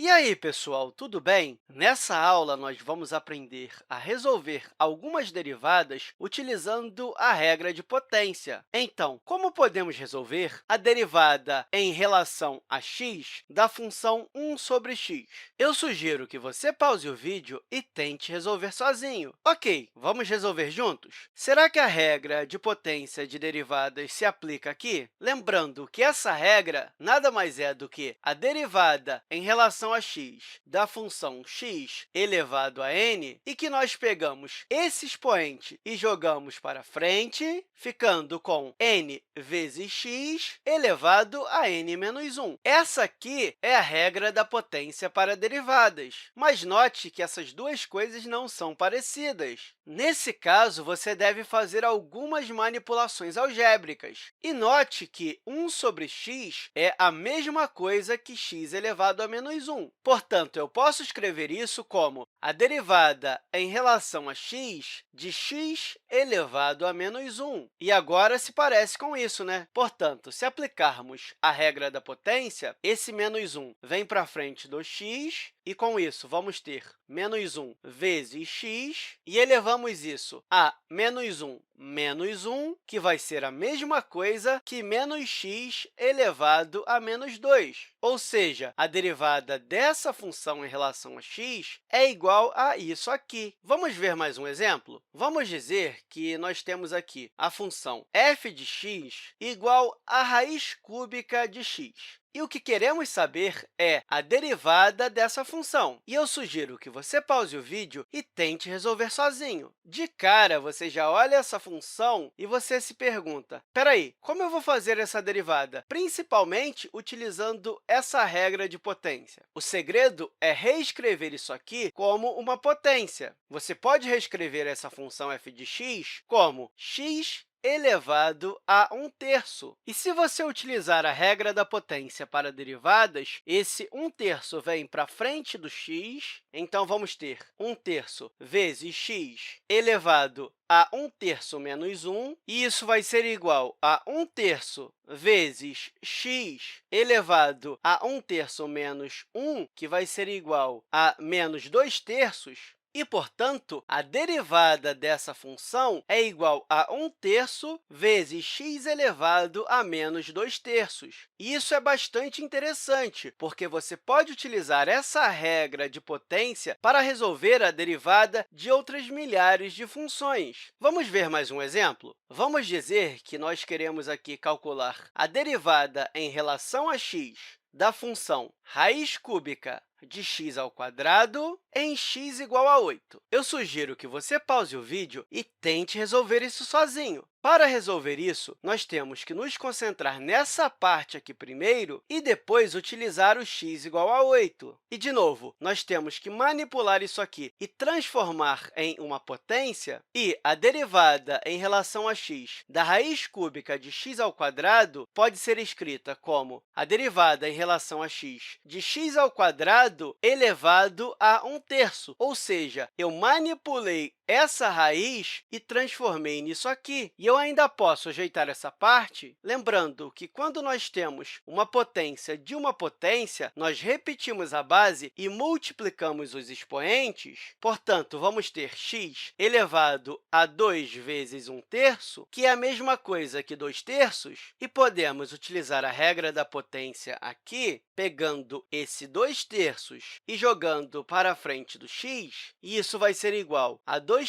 E aí, pessoal, tudo bem? Nessa aula, nós vamos aprender a resolver algumas derivadas utilizando a regra de potência. Então, como podemos resolver a derivada em relação a x da função 1 sobre x? Eu sugiro que você pause o vídeo e tente resolver sozinho. Ok, vamos resolver juntos? Será que a regra de potência de derivadas se aplica aqui? Lembrando que essa regra nada mais é do que a derivada em relação a x da função x elevado a n e que nós pegamos esse expoente e jogamos para frente, ficando com n vezes x elevado a n menos 1. Essa aqui é a regra da potência para derivadas, mas note que essas duas coisas não são parecidas. Nesse caso, você deve fazer algumas manipulações algébricas. E note que 1 sobre x é a mesma coisa que x elevado a menos 1. Portanto, eu posso escrever isso como a derivada em relação a x de x elevado a menos 1. E agora se parece com isso, né? Portanto, se aplicarmos a regra da potência, esse menos 1 vem para frente do x, e, com isso, vamos ter menos 1 vezes x, e elevamos isso a menos 1, que vai ser a mesma coisa que menos x elevado a menos 2. Ou seja, a derivada dessa função em relação a x é igual a isso aqui. Vamos ver mais um exemplo? Vamos dizer que nós temos aqui a função f de x igual à raiz cúbica de x. E o que queremos saber é a derivada dessa função. E eu sugiro que você pause o vídeo e tente resolver sozinho. De cara, você já olha essa função e você se pergunta, espera aí, como eu vou fazer essa derivada? Principalmente utilizando essa regra de potência. O segredo é reescrever isso aqui como uma potência. Você pode reescrever essa função f de x como x elevado a 1/3. E se você utilizar a regra da potência para derivadas, esse 1/3 vem para frente do x, então vamos ter 1/3 vezes x elevado a 1/3 menos 1, e isso vai ser igual a 1/3 vezes x elevado a 1/3 menos 1, que vai ser igual a menos 2/3. E, portanto, a derivada dessa função é igual a 1/3 vezes x elevado a menos 2/3. E isso é bastante interessante, porque você pode utilizar essa regra de potência para resolver a derivada de outras milhares de funções. Vamos ver mais um exemplo? Vamos dizer que nós queremos aqui calcular a derivada em relação a x da função raiz cúbica de x ao quadrado em x igual a 8. Eu sugiro que você pause o vídeo e tente resolver isso sozinho. Para resolver isso, nós temos que nos concentrar nessa parte aqui primeiro e depois utilizar o x igual a 8. E, de novo, nós temos que manipular isso aqui e transformar em uma potência, e a derivada em relação a x da raiz cúbica de x ao quadrado pode ser escrita como a derivada em relação a x de x ao quadrado elevado a 1/3, ou seja, eu manipulei essa raiz e transformei nisso aqui. E eu ainda posso ajeitar essa parte, lembrando que, quando nós temos uma potência de uma potência, nós repetimos a base e multiplicamos os expoentes. Portanto, vamos ter x elevado a 2 vezes 1/3, que é a mesma coisa que 2/3, e podemos utilizar a regra da potência aqui, pegando esse 2/3 e jogando para frente do x, e isso vai ser igual a 2/3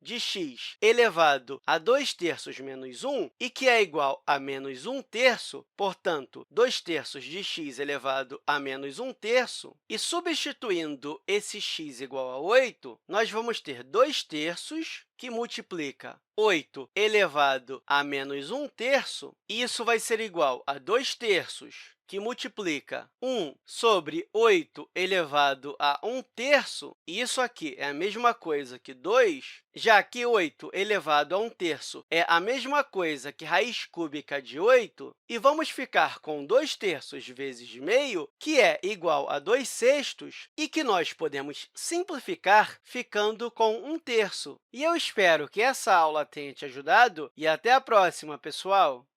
de x elevado a 2/3 menos 1, e que é igual a menos 1/3, portanto, 2/3 de x elevado a menos 1/3. E, substituindo esse x igual a 8, nós vamos ter 2/3, que multiplica 8 elevado a menos 1/3, e isso vai ser igual a 2/3, que multiplica 1 sobre 8 elevado a 1/3, e isso aqui é a mesma coisa que 2, já que 8 elevado a 1/3 é a mesma coisa que raiz cúbica de 8, e vamos ficar com 2/3 vezes meio, que é igual a 2/6, e que nós podemos simplificar ficando com 1/3. E eu espero que essa aula tenha te ajudado, e até a próxima, pessoal!